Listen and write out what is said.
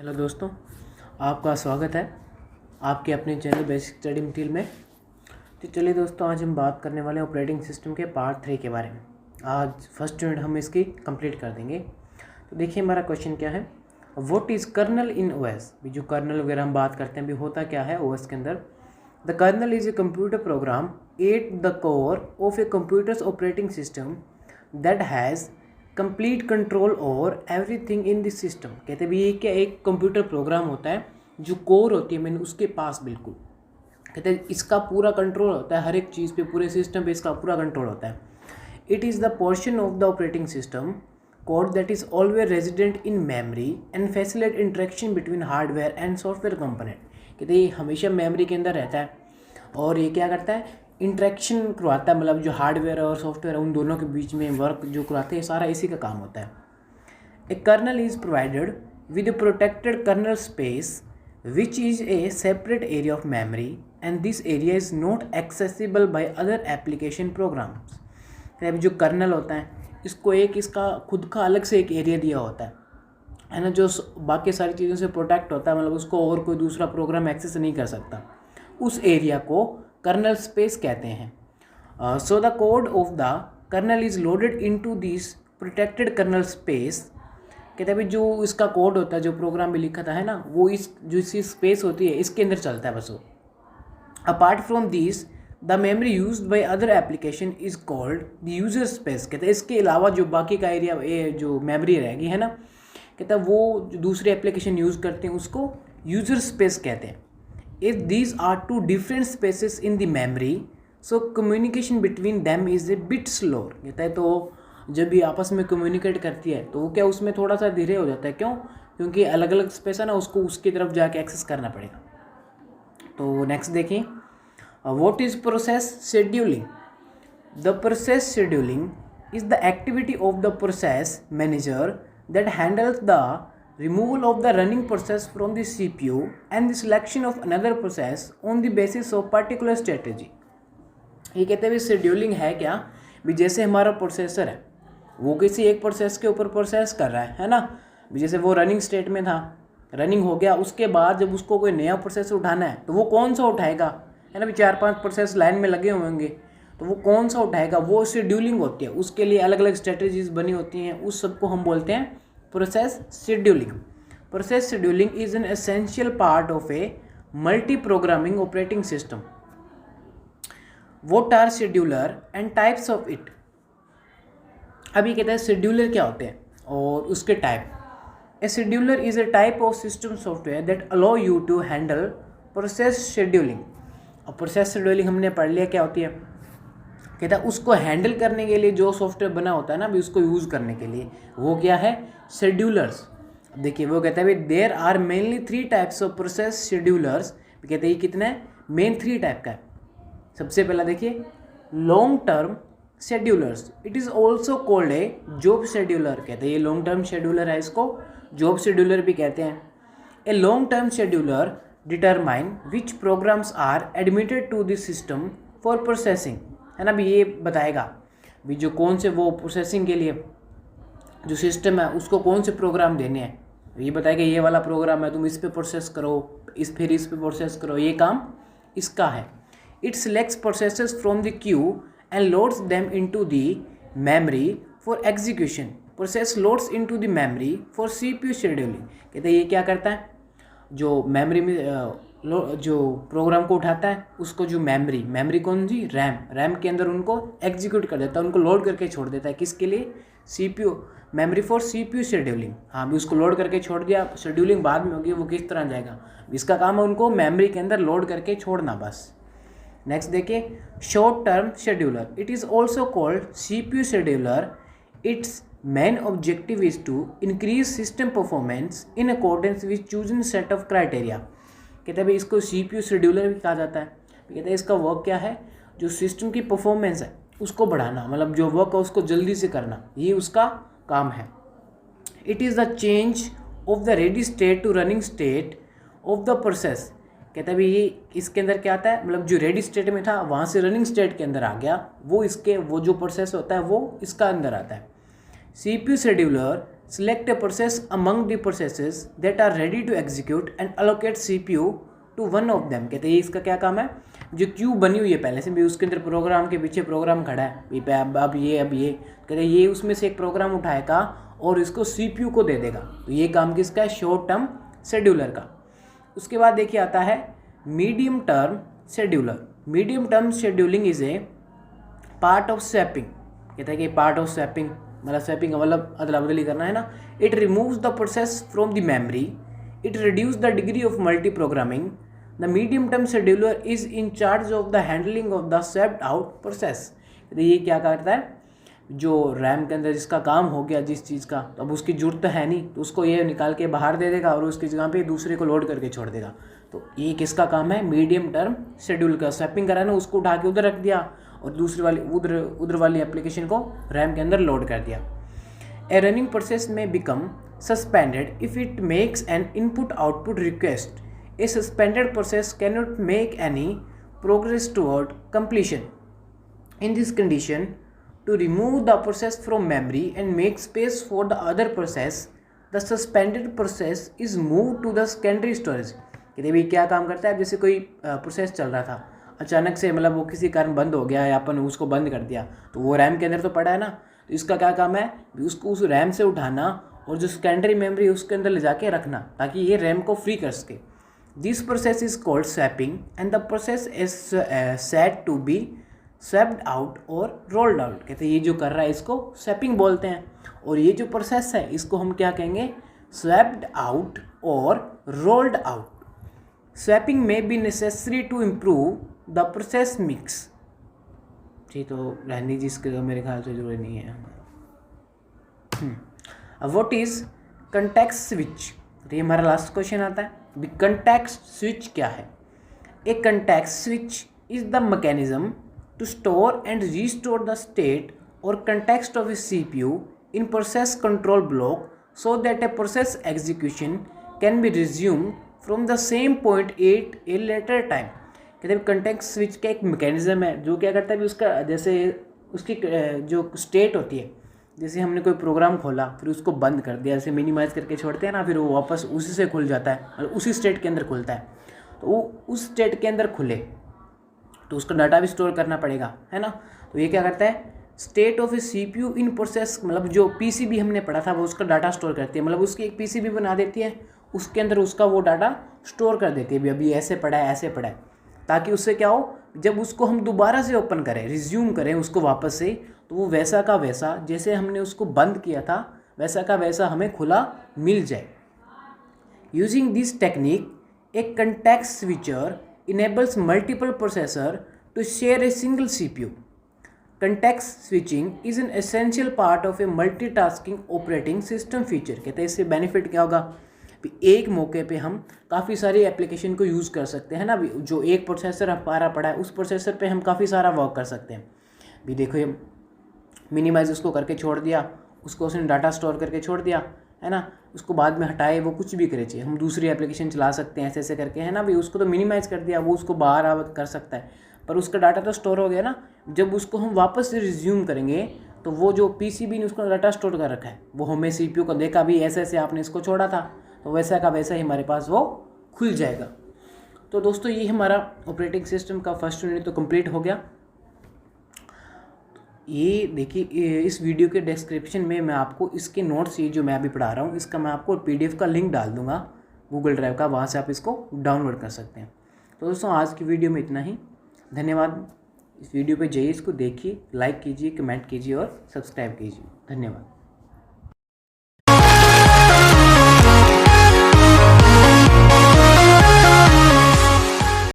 Hello दोस्तों, आपका स्वागत है आपके अपने चैनल बेसिक स्टडी मटेरियल में। तो चलिए दोस्तों, आज हम बात करने वाले हैं ऑपरेटिंग सिस्टम के पार्ट 3 के बारे में। आज फर्स्ट यूनिट हम इसकी कंप्लीट कर देंगे। तो देखिए हमारा क्वेश्चन क्या है, what is kernel in OS. भी जो कर्नल वगैरह हम बात करते हैं भी होता क्या है ओएस के अंदर। The kernel is a computer program at the core of a computer's operating system that has complete control over everything in this system. कहते हैं भी ये क्या एक कंप्यूटर प्रोग्राम होता है जो कोर होती है मैंने उसके पास बिल्कुल, कहते हैं इसका पूरा कंट्रोल होता है, हर एक चीज़ पे पूरे सिस्टम पे इसका पूरा कंट्रोल होता है। It is the portion of the operating system code that is always resident in memory and facilitate interaction between hardware and software component. कहते हैं ये हमेशा मेमरी के अंदर रहता है और ये क्या करता है, इंटरेक्शन करवाता है, मतलब जो हार्डवेयर और सॉफ्टवेयर उन दोनों के बीच में वर्क जो करवाते हैं सारा इसी का काम होता है। A kernel is provided with a protected kernel space which is a separate area of memory and this area is not accessible by other application programs. अब जो कर्नल होता है इसको एक इसका खुद का अलग से एक एरिया दिया होता है ना, जो बाकी सारी चीज़ों से प्रोटेक्ट होता है, मतलब उसको और कोई दूसरा प्रोग्राम एक्सेस नहीं कर सकता। उस एरिया को कर्नल स्पेस कहते हैं। So the code of the kernel is loaded into this protected kernel space. कहते हैं भाई जो इसका कोड होता है, जो प्रोग्राम भी लिखा था है ना, वो इस जो इसकी स्पेस होती है इसके अंदर चलता है बस वो। Apart from this the memory used by other application is called the user space. कहते हैं इसके अलावा जो बाकी का एरिया जो मेमोरी रहेगी है ना, कहता है वो जो दूसरे एप्लीकेशन यूज़ करते हैं उसको यूजर स्पेस कहते हैं। If these are two different spaces in the memory, so communication between them is a bit slower। कहता है तो जब भी आपस में कम्युनिकेट करती है तो वो क्या उसमें थोड़ा सा धीरे हो जाता है। क्यों? क्योंकि अलग अलग स्पेस है ना, उसको उसकी तरफ जाके एक्सेस करना पड़ेगा। तो नेक्स्ट देखिए, what is process scheduling. The process scheduling is the activity of the process manager that handles the removal of the running process from the CPU and the selection of another process on the basis of particular strategy। ये कहते हैं scheduling है क्या भी, जैसे हमारा processor है वो किसी एक प्रोसेस के ऊपर प्रोसेस कर रहा है ना, भी जैसे वो रनिंग स्टेट में था, रनिंग हो गया, उसके बाद जब उसको कोई नया प्रोसेस उठाना है तो वो कौन सा उठाएगा, है ना भी 4-5 प्रोसेस लाइन में लगे होंगे तो वो कौन सा उठाएगा, वो शेड्यूलिंग होती है। उसके लिए अलग अलग स्ट्रेटजीज बनी होती हैं, उस सबको हम बोलते हैं process scheduling. Process scheduling is an essential part of a multi programming operating system. What are scheduler and types of it. अभी कहते हैं शेड्यूलर क्या होते हैं और उसके type. A scheduler is a type of system software that allow you to handle process scheduling. और process scheduling हमने पढ़ लिया क्या होती है, कहता है उसको हैंडल करने के लिए जो सॉफ्टवेयर बना होता है ना भी उसको यूज़ करने के लिए, वो क्या है, शेड्यूलर्स। देखिए वो कहता है भाई there are mainly 3 types of process schedulers. कहते हैं ये कितने मेन 3 टाइप का है। सबसे पहला देखिए long term schedulers, it is also called a job scheduler. कहते हैं ये लॉन्ग टर्म शेड्यूलर है, इसको जॉब शेड्यूलर भी कहते हैं। A long term scheduler determine which programs are admitted to this system for processing, है ना भी ये बताएगा भी जो कौन से वो प्रोसेसिंग के लिए जो सिस्टम है उसको कौन से प्रोग्राम देने हैं, ये बताएगा ये वाला प्रोग्राम है तुम इस पे प्रोसेस करो, फिर इस पे प्रोसेस करो, ये काम इसका है। It selects processes from the Q and loads them into the memory for execution. Process loads into the memory for CPU scheduling. कहते हैं ये क्या करता है, जो मेमोरी में जो प्रोग्राम को उठाता है उसको जो मेमोरी कौन सी, रैम के अंदर उनको एग्जीक्यूट कर देता है, उनको लोड करके छोड़ देता है। किसके लिए, CPU, memory for CPU scheduling. हाँ भी उसको लोड करके छोड़ दिया, शेड्यूलिंग बाद में होगी, वो किस तरह जाएगा, इसका काम है उनको मेमोरी के अंदर लोड करके छोड़ना बस। नेक्स्ट देखिए short term scheduler, it is also called CPU scheduler. Its main objective is to increase system performance in accordance with chosen set of criteria. कहते हैं भाई इसको सीपीयू शेड्यूलर भी कहा जाता है। कहते हैं इसका वर्क क्या है, जो सिस्टम की परफॉर्मेंस है उसको बढ़ाना, मतलब जो वर्क है उसको जल्दी से करना, ये उसका काम है। It is the change of the ready state to running state of the process. कहता है भाई ये इसके अंदर क्या आता है, मतलब जो रेडी स्टेट में था वहाँ से रनिंग स्टेट के अंदर आ गया, वो इसके वो जो प्रोसेस होता है वो इसका अंदर आता है। CPU scheduler select a process among the processes that are ready to execute and allocate CPU to one of them। कहते हैं इसका क्या काम है, जो क्यू बनी हुई है पहले से भी उसके अंदर प्रोग्राम के पीछे प्रोग्राम खड़ा है, अब ये कहते हैं ये उसमें से एक प्रोग्राम उठाएगा और इसको CPU को दे देगा। तो ये काम किसका है, शॉर्ट टर्म शेड्यूलर का। उसके बाद देखिए आता है medium term scheduler. Medium term scheduling is a part of swapping. कहते हैं कि पार्ट ऑफ स्वैपिंग मतलब स्वैपिंग का मतलब अदला बदली करना है ना। It removes the process from the memory, it reduce the degree of multi programming. The medium term scheduler is in charge of the handling of the swapped out process. ये क्या करता है, जो रैम के अंदर जिसका काम हो गया जिस चीज़ का, तो अब उसकी जरूरत तो है नहीं, तो उसको ये निकाल के बाहर दे देगा और उसकी जगह पे दूसरे को लोड करके छोड़ देगा। तो ये किसका काम है, मीडियम टर्म शेड्यूल का। स्वैपिंग करा ना, उसको उठा के उधर रख दिया और दूसरी वाली उधर वाली एप्लीकेशन को रैम के अंदर लोड कर दिया। ए रनिंग प्रोसेस में become suspended if it makes an input output request. A suspended process can not make any progress toward completion. In this condition, to remove the process from memory and make space for the other process, the suspended process is moved to the secondary storage। कहते भाई क्या काम करता है, जैसे कोई process चल रहा था अचानक से, मतलब वो किसी कारण बंद हो गया या अपन उसको बंद कर दिया, तो वो रैम के अंदर तो पड़ा है ना, तो इसका क्या काम है, उसको उस रैम से उठाना और जो सेकेंडरी मेमोरी उसके अंदर ले जाके रखना ताकि ये रैम को फ्री कर सके। This process is called swapping and the process is said to be swapped out और रोल्ड आउट। कहते हैं ये जो कर रहा है इसको स्वैपिंग बोलते हैं, और ये जो प्रोसेस है इसको हम क्या कहेंगे, स्वैप्ड आउट और रोल्ड आउट। स्वैपिंग में be necessary to improve the process mix. जी तो रहनी जी इसके मेरे ख्याल से जरूरी नहीं है। व्हाट इज कंटेक्स्ट स्विच, तो ये हमारा लास्ट क्वेश्चन आता है। कंटेक्स्ट स्विच क्या है। A context switch is the mechanism to store and restore the state or context of a CPU in process control block so that a process execution can be resumed from the same point at a later time। कहते हैं context switch का एक mechanism है जो क्या करता है कि उसका जैसे उसकी जो स्टेट होती है, जैसे हमने कोई प्रोग्राम खोला फिर उसको बंद कर दिया, जैसे मिनिमाइज़ करके छोड़ते हैं ना, फिर वो वापस उसी से खुल जाता है, मतलब उसी स्टेट के अंदर खुलता है। तो वो उस स्टेट के अंदर खुले तो उसका डाटा भी स्टोर करना पड़ेगा, है ना। तो ये क्या करता है, state of A CPU in process, मतलब जो PCB हमने पढ़ा था वो उसका डाटा स्टोर करती है, मतलब उसकी एक PCB बना देती है, उसके अंदर उसका वो डाटा स्टोर कर देती है, अभी ऐसे पढ़ा है ऐसे पढ़ा है, ताकि उससे क्या हो, जब उसको हम दोबारा से ओपन करें, रिज्यूम करें उसको वापस से, तो वो वैसा का वैसा जैसे हमने उसको बंद किया था वैसा का वैसा हमें खुला मिल जाए। Using this technique A context switcher enables multiple processor to share a single CPU। Context switching is an essential part of a multitasking operating system feature। कहते हैं इससे बेनिफिट क्या होगा, एक मौके पे हम काफ़ी सारी एप्लीकेशन को यूज़ कर सकते हैं ना। जो एक प्रोसेसर हमारा पड़ा है उस प्रोसेसर पे हम काफ़ी सारा वर्क कर सकते हैं। भी देखो ये मिनिमाइज उसको करके छोड़ दिया, उसको उसने डाटा स्टोर करके छोड़ दिया, है ना, उसको बाद में हटाए वो कुछ भी करे चाहिए, हम दूसरी एप्लीकेशन चला सकते हैं ऐसे ऐसे करके, है ना। भी उसको तो मिनिमाइज़ कर दिया, वो उसको बाहर आ कर सकता है, पर उसका डाटा तो स्टोर हो गया ना। जब उसको हम वापस से रिज्यूम करेंगे तो वो जो PCB ने उसका डाटा स्टोर कर रखा है वो हमें CPU को देखा भी ऐसे ऐसे आपने इसको छोड़ा था, तो वैसा का वैसा ही हमारे पास वो खुल जाएगा। तो दोस्तों ये हमारा ऑपरेटिंग सिस्टम का फर्स्ट यूनिट तो कंप्लीट हो गया। ये देखिए इस वीडियो के डिस्क्रिप्शन में मैं आपको इसके नोट्स, ये जो मैं अभी पढ़ा रहा हूँ इसका मैं आपको PDF का लिंक डाल दूँगा गूगल ड्राइव का, वहाँ से आप इसको डाउनलोड कर सकते हैं। तो दोस्तों आज की वीडियो में इतना ही, धन्यवाद। इस वीडियो पे जाइए, इसको देखिए, लाइक कीजिए, कमेंट कीजिए और सब्सक्राइब कीजिए। धन्यवाद।